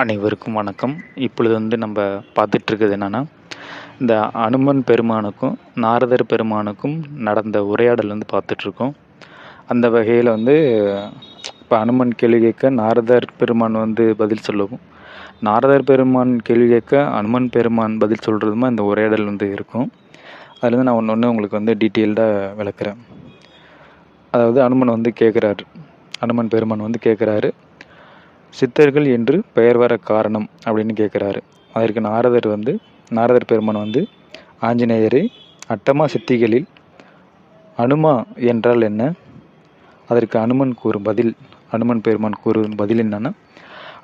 அனைவருக்கும் வணக்கம். இப்பொழுது நம்ம பார்த்துட்ருக்கிறது என்னென்னா, இந்த அனுமன் பெருமானுக்கும் நாரதர் பெருமானுக்கும் நடந்த உரையாடல் பார்த்துட்ருக்கோம். அந்த வகையில் இப்போ அனுமன் கேள்வி கேட்க நாரதர் பெருமான் பதில் சொல்லவும், நாரதர் பெருமான் கேள்வி கேட்க அனுமன் பெருமான் பதில் சொல்கிறதுமா இந்த உரையாடல் இருக்கும். அதில் நான் ஒன்று உங்களுக்கு டீட்டெயில்டாக விளக்குறேன். அதாவது அனுமன் கேட்குறாரு, அனுமன் பெருமான் கேட்குறாரு, சித்தர்கள் என்று பெயர் வர காரணம் அப்படின்னு கேட்குறாரு. அதற்கு நாரதர் பெருமான் ஆஞ்சநேயரே, அட்டமா சித்திகளில் அனுமா என்றால் என்ன? அதற்கு அனுமன் பெருமான் கூறும் பதில் என்னன்னா,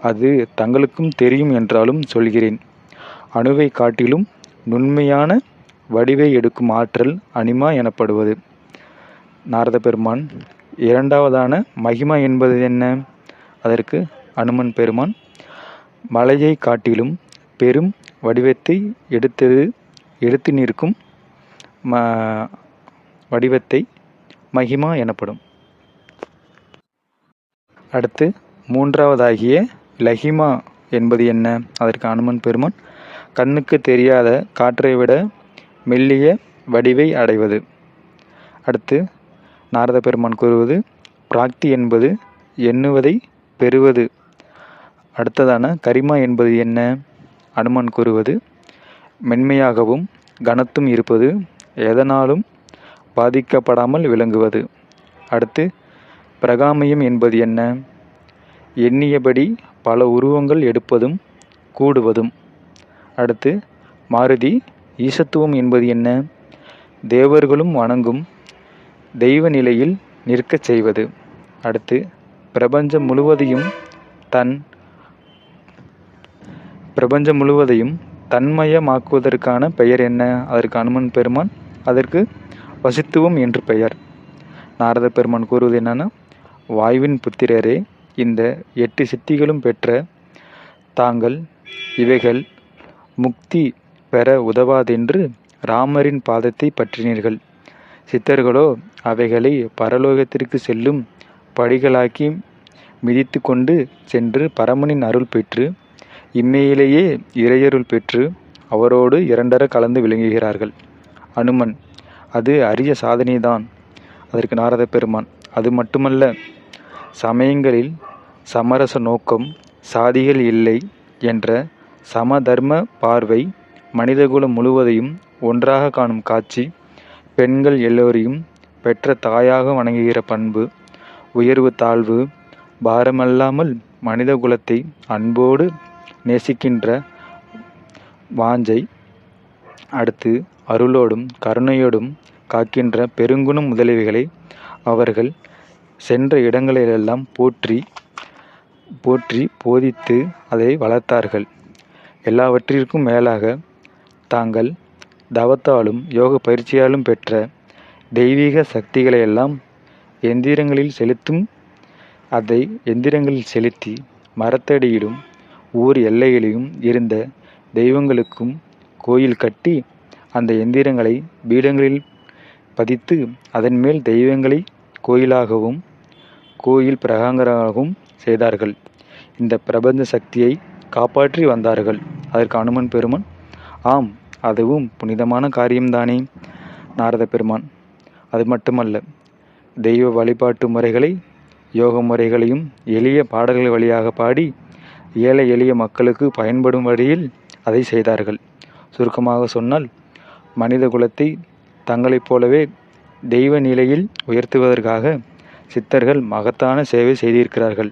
அது தங்களுக்கும் தெரியும் என்றாலும் சொல்கிறேன். அணுவை காட்டிலும் நுண்மையான வடிவை எடுக்கும் ஆற்றல் அனிமா எனப்படுவது. நாரத பெருமான், இரண்டாவதான மகிமா என்பது என்ன? அதற்கு அனுமன் பெருமான், மலையை காட்டிலும் பெரும் வடிவத்தை எடுத்து நிற்கும் வடிவத்தை மகிமா எனப்படும். அடுத்து மூன்றாவதாகிய லஹிமா என்பது என்ன? அதற்கு அனுமன் பெருமான், கண்ணுக்கு தெரியாத காற்றை விட மெல்லிய வடிவை அடைவது. அடுத்து நாரத பெருமான் கூறுவது, பிராக்தி என்பது எண்ணுவதை பெறுவது. அடுத்ததான கரிமா என்பது என்ன? அனுமன் கூறுவது, மென்மையாகவும் கனத்தும் இருப்பது, எதனாலும் பாதிக்கப்படாமல் விளங்குவது. அடுத்து பிரகாமியம் என்பது என்ன? எண்ணியபடி பல உருவங்கள் எடுப்பதும் கூடுவதும். அடுத்து மாருதி ஈசத்துவம் என்பது என்ன? தேவர்களும் வணங்கும் தெய்வ நிலையில் நிற்கச் செய்வது. அடுத்து பிரபஞ்சம் முழுவதையும் தன்மயமாக்குவதற்கான பெயர் என்ன? அதற்கு அனுமன் பெருமான், அதற்கு வசித்துவம் என்று பெயர். நாரத பெருமான் கூறுவது என்னன்னா, வாயுவின் புத்திரரே, இந்த 8 சித்திகளும் பெற்ற தாங்கள் இவைகள் முக்தி பெற உதவாதென்று ராமரின் பாதத்தை பற்றினீர்கள். சித்தர்களோ அவைகளை பரலோகத்திற்கு செல்லும் படிகளாக்கி மிதித்து கொண்டு சென்று பரமனின் அருள் பெற்று இம்மையிலேயே இறையருள் பெற்று அவரோடு இரண்டர கலந்து விளங்குகிறார்கள். அனுமன், அது அரிய சாதனைதான். அதற்கு நாரத பெருமான், அது மட்டுமல்ல, சமயங்களில் சமரச நோக்கம், சாதிகள் இல்லை என்ற சமதர்ம பார்வை, மனிதகுலம் முழுவதையும் ஒன்றாக காணும் காட்சி, பெண்கள் எல்லோரையும் பெற்ற தாயாக வணங்குகிற பண்பு, உயர்வு தாழ்வு பாரமல்லாமல் மனித குலத்தை அன்போடு நேசிக்கின்ற வாஞ்சை, அடுத்து அருளோடும் கருணையோடும் காக்கின்ற பெருங்குணம் முதலியவைகளை அவர்கள் சென்ற இடங்களிலெல்லாம் போற்றி போதித்து அதை வளர்த்தார்கள். எல்லாவற்றிற்கும் மேலாக தாங்கள் தவத்தாலும் யோக பயிற்சியாலும் பெற்ற தெய்வீக சக்திகளையெல்லாம் எந்திரங்களில் செலுத்தி மரத்தடியிலும் ஊர் எல்லையிலும் இருந்த தெய்வங்களுக்கும் கோயில் கட்டி அந்த எந்திரங்களை பீடங்களில் பதித்து அதன் மேல் தெய்வங்களை கோயில் பிரகாரங்களாகவும் செய்தார்கள். இந்த பிரபஞ்ச சக்தியை காப்பாற்றி வந்தார்கள். அதற்கு அனுமன் பெருமான், ஆம், அதுவும் புனிதமான காரியம்தானே. நாரத பெருமான், அது மட்டுமல்ல, தெய்வ வழிபாட்டு முறைகளை யோக முறைகளையும் எளிய பாடல்கள் வழியாக பாடி ஏழை எளிய மக்களுக்கு பயன்படும் வழியில் அதை செய்தார்கள். சுருக்கமாக சொன்னால், மனித குலத்தை தங்களைப் போலவே தெய்வ நிலையில் உயர்த்துவதற்காக சித்தர்கள் மகத்தான சேவை செய்திருக்கிறார்கள்.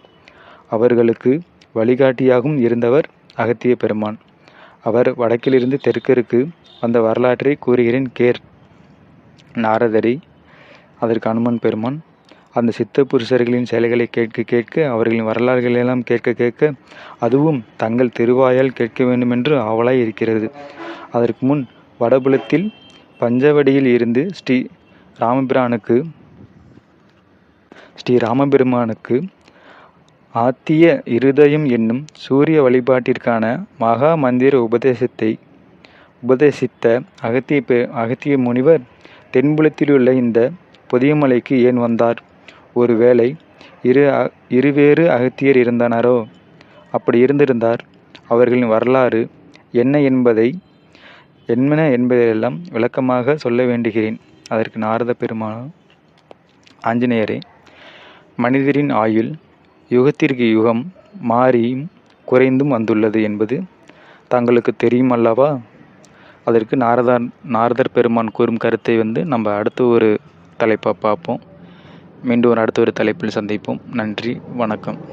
அவர்களுக்கு வழிகாட்டியாகவும் இருந்தவர் அகத்திய பெருமான். அவர் வடக்கிலிருந்து தெற்கிற்கு வந்த வரலாற்றை கூறுகிறேன் கேர். நாரதரை. அதற்கு அனுமன் பெருமான், அந்த சித்த புருஷர்களின் செயல்களை கேட்க அவர்களின் வரலாறுகளெல்லாம் கேட்க அதுவும் தங்கள் திருவாயால் கேட்க வேண்டுமென்று ஆவலாய் இருக்கிறது. அதற்கு முன் வடபுலத்தில் பஞ்சவடியில் இருந்து ஸ்ரீ ராமபெருமானுக்கு ஆத்திய இருதயம் என்னும் சூரிய வழிபாட்டிற்கான மகா மந்திர உபதேசித்த அகத்திய முனிவர் தென்புலத்திலுள்ள இந்த பொதியமலைக்கு ஏன் வந்தார்? ஒருவேளை இருவேறு அகத்தியர் இருந்தனரோ? அப்படி இருந்திருந்தார் அவர்களின் வரலாறு என்ன என்பதையெல்லாம் விளக்கமாக சொல்ல வேண்டுகிறேன். அதற்கு நாரத பெருமான், ஆஞ்சநேயரே, மனிதரின் ஆயுள் யுகத்திற்கு யுகம் மாறியும் குறைந்தும் வந்துள்ளது என்பது தங்களுக்கு தெரியும் அல்லவா? அதற்கு நாரதர் பெருமான் கூறும் கருத்தை நம்ம அடுத்த ஒரு தலைப்பாக பார்ப்போம். மீண்டும் அடுத்த ஒரு தலைப்பில் சந்திப்போம். நன்றி, வணக்கம்.